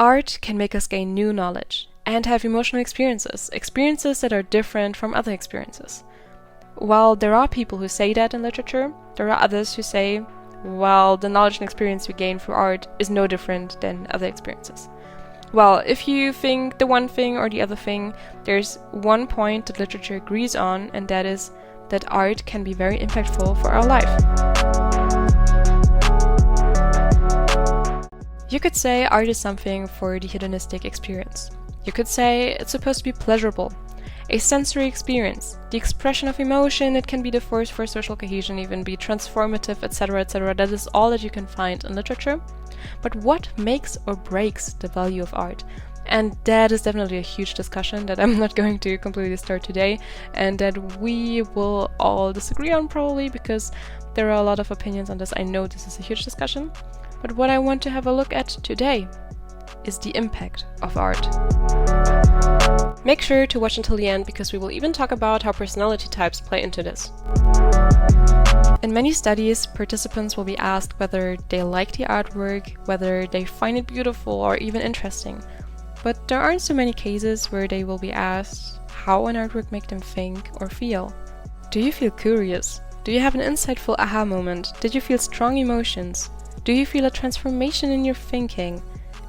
Art can make us gain new knowledge and have emotional experiences that are different from other experiences. While there are people who say that in literature, there are others who say, well, the knowledge and experience we gain through art is no different than other experiences. Well, if you think the one thing or the other thing, there's one point that literature agrees on, and that is that art can be very impactful for our life. You could say art is something for the hedonistic experience. You could say it's supposed to be pleasurable, a sensory experience, the expression of emotion. It can be the force for social cohesion, even be transformative, etc., etc. That is all that you can find in literature. But what makes or breaks the value of art? And that is definitely a huge discussion that I'm not going to completely start today, and that we will all disagree on probably, because there are a lot of opinions on this. I know this is a huge discussion. But what I want to have a look at today is the impact of art. Make sure to watch until the end, because we will even talk about how personality types play into this. In many studies, participants will be asked whether they like the artwork, whether they find it beautiful or even interesting. But there aren't so many cases where they will be asked how an artwork makes them think or feel. Do you feel curious? Do you have an insightful aha moment? Did you feel strong emotions? Do you feel a transformation in your thinking?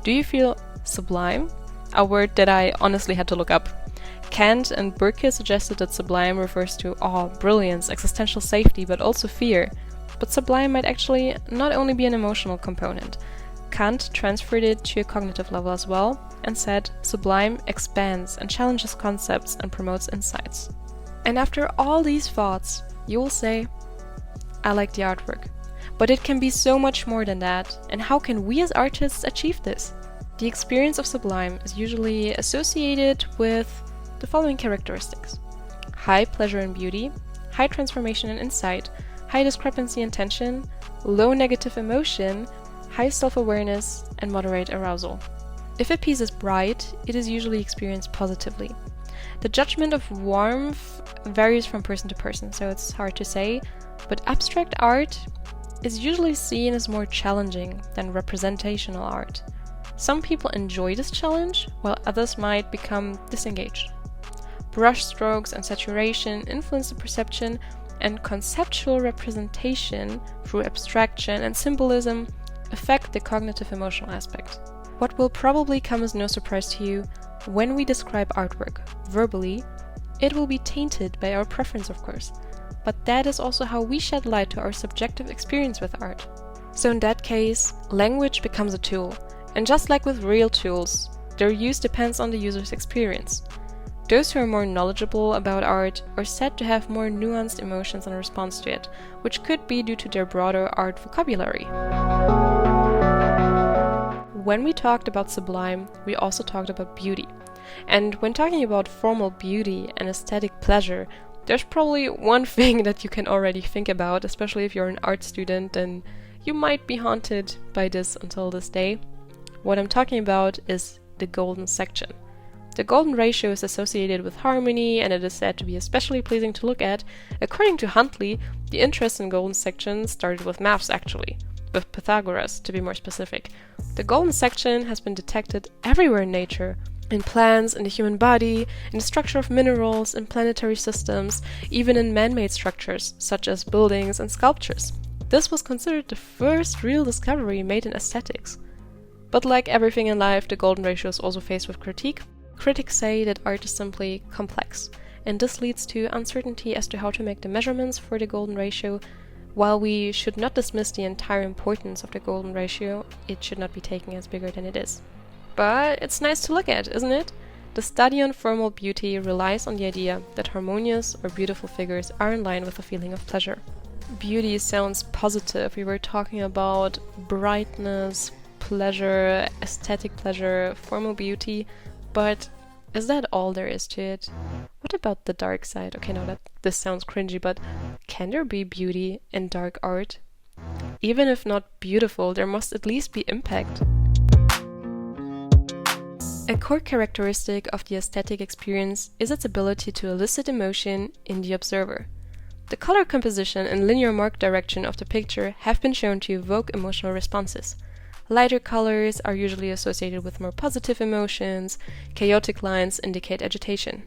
Do you feel sublime? A word that I honestly had to look up. Kant and Burke suggested that sublime refers to awe, brilliance, existential safety, but also fear. But sublime might actually not only be an emotional component. Kant transferred it to a cognitive level as well, and said sublime expands and challenges concepts and promotes insights. And after all these thoughts, you will say, I like the artwork. But it can be so much more than that, and how can we as artists achieve this? The experience of sublime is usually associated with the following characteristics: high pleasure and beauty, high transformation and insight, high discrepancy and tension, low negative emotion, high self-awareness, and moderate arousal. If a piece is bright, it is usually experienced positively. The judgment of warmth varies from person to person, so it's hard to say, but abstract art is usually seen as more challenging than representational art. Some people enjoy this challenge, while others might become disengaged. Brush strokes and saturation influence the perception, and conceptual representation through abstraction and symbolism affect the cognitive emotional aspect. What will probably come as no surprise to you, when we describe artwork verbally, it will be tainted by our preference, of course. But that is also how we shed light to our subjective experience with art. So in that case, language becomes a tool, and just like with real tools, their use depends on the user's experience. Those who are more knowledgeable about art are said to have more nuanced emotions in response to it, which could be due to their broader art vocabulary. When we talked about sublime, we also talked about beauty. And when talking about formal beauty and aesthetic pleasure, there's probably one thing that you can already think about, especially if you're an art student, and you might be haunted by this until this day. What I'm talking about is the golden section. The golden ratio is associated with harmony, and it is said to be especially pleasing to look at. According to Huntley, the interest in golden sections started with maths actually, with Pythagoras to be more specific. The golden section has been detected everywhere in nature. In plants, in the human body, in the structure of minerals, in planetary systems, even in man-made structures, such as buildings and sculptures. This was considered the first real discovery made in aesthetics. But like everything in life, the golden ratio is also faced with critique. Critics say that art is simply complex, and this leads to uncertainty as to how to make the measurements for the golden ratio. While we should not dismiss the entire importance of the golden ratio, it should not be taken as bigger than it is. But it's nice to look at, isn't it? The study on formal beauty relies on the idea that harmonious or beautiful figures are in line with a feeling of pleasure. Beauty sounds positive. We were talking about brightness, pleasure, aesthetic pleasure, formal beauty, but is that all there is to it? What about the dark side? Okay, now this sounds cringy, but can there be beauty in dark art? Even if not beautiful, there must at least be impact. A core characteristic of the aesthetic experience is its ability to elicit emotion in the observer. The color composition and linear mark direction of the picture have been shown to evoke emotional responses. Lighter colors are usually associated with more positive emotions. Chaotic lines indicate agitation.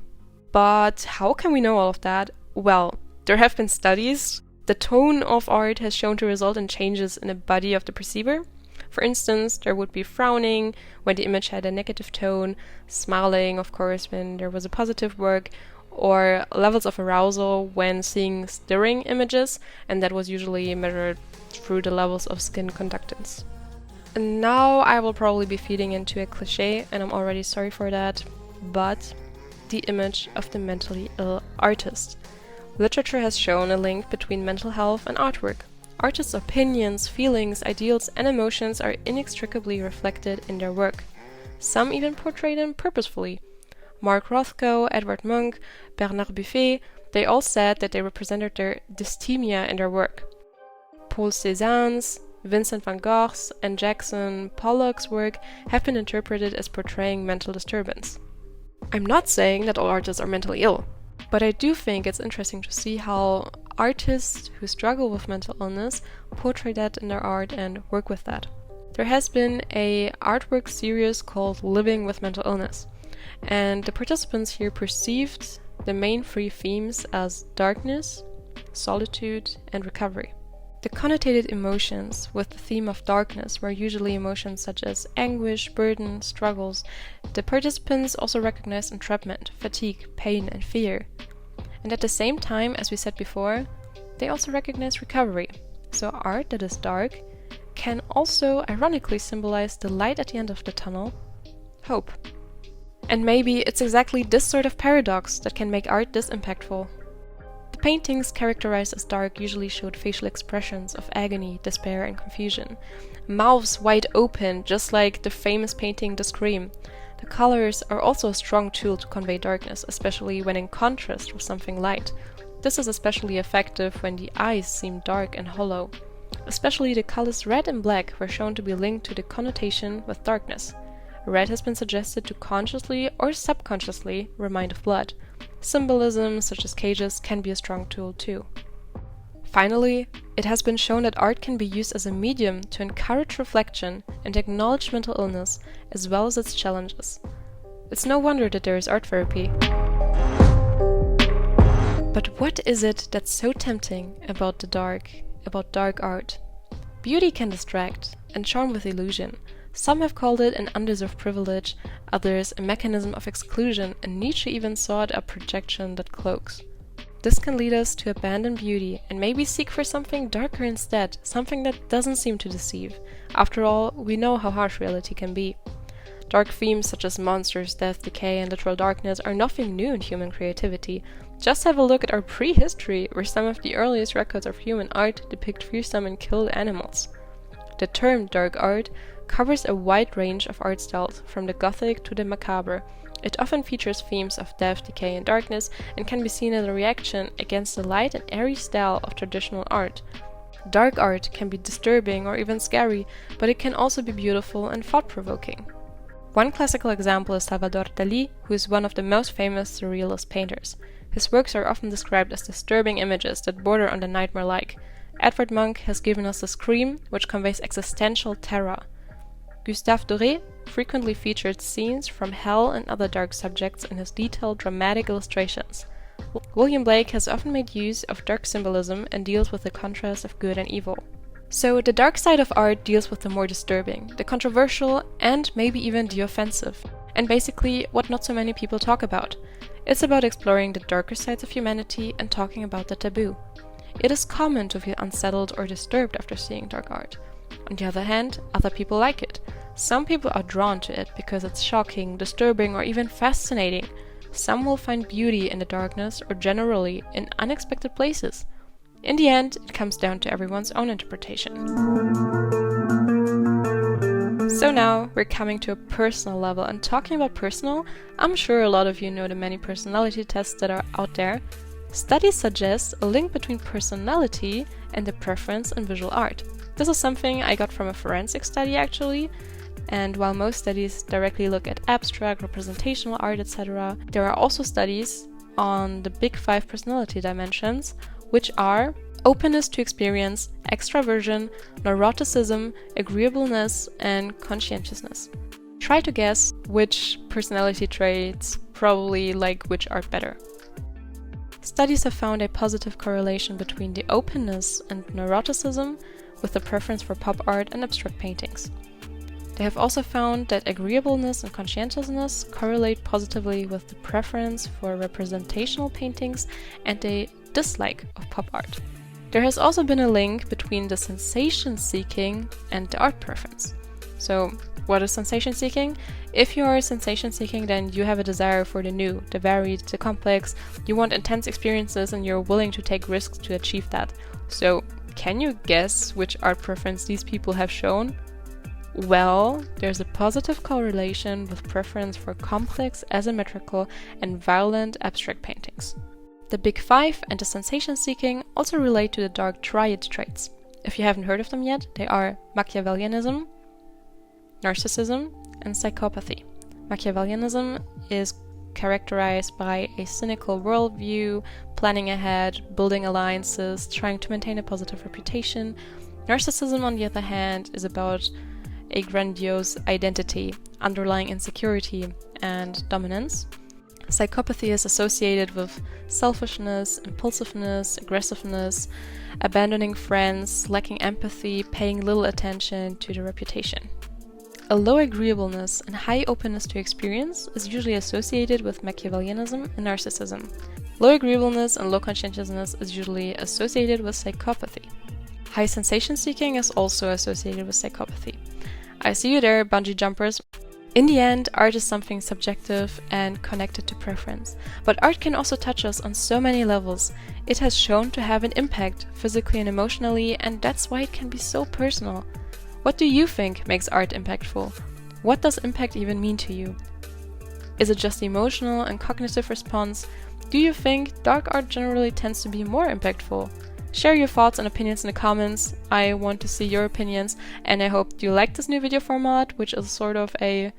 But how can we know all of that? Well, there have been studies. The tone of art has shown to result in changes in the body of the perceiver. For instance, there would be frowning when the image had a negative tone, smiling, of course, when there was a positive work, or levels of arousal when seeing stirring images, and that was usually measured through the levels of skin conductance. And now I will probably be feeding into a cliché, and I'm already sorry for that, but the image of the mentally ill artist. Literature has shown a link between mental health and artwork. Artists' opinions, feelings, ideals, and emotions are inextricably reflected in their work. Some even portray them purposefully. Mark Rothko, Edvard Munch, Bernard Buffet, they all said that they represented their dysthymia in their work. Paul Cézanne's, Vincent van Gogh's, and Jackson Pollock's work have been interpreted as portraying mental disturbance. I'm not saying that all artists are mentally ill, but I do think it's interesting to see how artists who struggle with mental illness portray that in their art and work with that. There has been a artwork series called Living with Mental Illness, and the participants here perceived the main three themes as darkness, solitude, and recovery. The connotated emotions with the theme of darkness were usually emotions such as anguish, burden, struggles. The participants also recognized entrapment, fatigue, pain, and fear. And at the same time, as we said before, they also recognize recovery. So art that is dark can also ironically symbolize the light at the end of the tunnel, hope. And maybe it's exactly this sort of paradox that can make art this impactful. The paintings characterized as dark usually showed facial expressions of agony, despair, and confusion. Mouths wide open, just like the famous painting The Scream. The colors are also a strong tool to convey darkness, especially when in contrast with something light. This is especially effective when the eyes seem dark and hollow. Especially the colors red and black were shown to be linked to the connotation with darkness. Red has been suggested to consciously or subconsciously remind of blood. Symbolism, such as cages, can be a strong tool too. Finally, it has been shown that art can be used as a medium to encourage reflection and acknowledge mental illness, as well as its challenges. It's no wonder that there is art therapy. But what is it that's so tempting about dark art? Beauty can distract and charm with illusion. Some have called it an undeserved privilege, others a mechanism of exclusion, and Nietzsche even saw it a projection that cloaks. This can lead us to abandon beauty and maybe seek for something darker instead, something that doesn't seem to deceive. After all, we know how harsh reality can be. Dark themes such as monsters, death, decay, and literal darkness are nothing new in human creativity. Just have a look at our prehistory, where some of the earliest records of human art depict fearsome and killed animals. The term dark art covers a wide range of art styles, from the Gothic to the macabre. It often features themes of death, decay, and darkness, and can be seen as a reaction against the light and airy style of traditional art. Dark art can be disturbing or even scary, but it can also be beautiful and thought-provoking. One classical example is Salvador Dalí, who is one of the most famous surrealist painters. His works are often described as disturbing images that border on the nightmare-like. Edvard Munch has given us The Scream, which conveys existential terror. Gustave Doré frequently featured scenes from hell and other dark subjects in his detailed, dramatic illustrations. William Blake has often made use of dark symbolism and deals with the contrast of good and evil. So the dark side of art deals with the more disturbing, the controversial, and maybe even the offensive, and basically what not so many people talk about. It's about exploring the darker sides of humanity and talking about the taboo. It is common to feel unsettled or disturbed after seeing dark art. On the other hand, other people like it. Some people are drawn to it because it's shocking, disturbing, or even fascinating. Some will find beauty in the darkness or generally in unexpected places. In the end, it comes down to everyone's own interpretation. So now we're coming to a personal level, and talking about personal, I'm sure a lot of you know the many personality tests that are out there. Studies suggest a link between personality and the preference in visual art. This is something I got from a forensic study actually, and while most studies directly look at abstract, representational art, etc., there are also studies on the big 5 personality dimensions, which are openness to experience, extraversion, neuroticism, agreeableness, and conscientiousness. Try to guess which personality traits probably like which art better. Studies have found a positive correlation between the openness and neuroticism with the preference for pop art and abstract paintings. They have also found that agreeableness and conscientiousness correlate positively with the preference for representational paintings and a dislike of pop art. There has also been a link between the sensation seeking and the art preference. So, what is sensation seeking? If you are sensation seeking, then you have a desire for the new, the varied, the complex. You want intense experiences and you're willing to take risks to achieve that. So, can you guess which art preference these people have shown? Well, there's a positive correlation with preference for complex, asymmetrical, and violent abstract paintings. The Big Five and the sensation seeking also relate to the dark triad traits. If you haven't heard of them yet, they are Machiavellianism, narcissism, and psychopathy. Machiavellianism is characterized by a cynical worldview, planning ahead, building alliances, trying to maintain a positive reputation. Narcissism, on the other hand, is about a grandiose identity, underlying insecurity, and dominance. Psychopathy is associated with selfishness, impulsiveness, aggressiveness, abandoning friends, lacking empathy, paying little attention to the reputation. A low agreeableness and high openness to experience is usually associated with Machiavellianism and narcissism. Low agreeableness and low conscientiousness is usually associated with psychopathy. High sensation seeking is also associated with psychopathy. I see you there, bungee jumpers. In the end, art is something subjective and connected to preference. But art can also touch us on so many levels. It has shown to have an impact, physically and emotionally, and that's why it can be so personal. What do you think makes art impactful? What does impact even mean to you? Is it just emotional and cognitive response? Do you think dark art generally tends to be more impactful? Share your thoughts and opinions in the comments. I want to see your opinions, and I hope you like this new video format, which is sort of a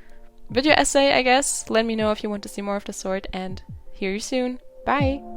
video essay, I guess. Let me know if you want to see more of the sort, and hear you soon. Bye!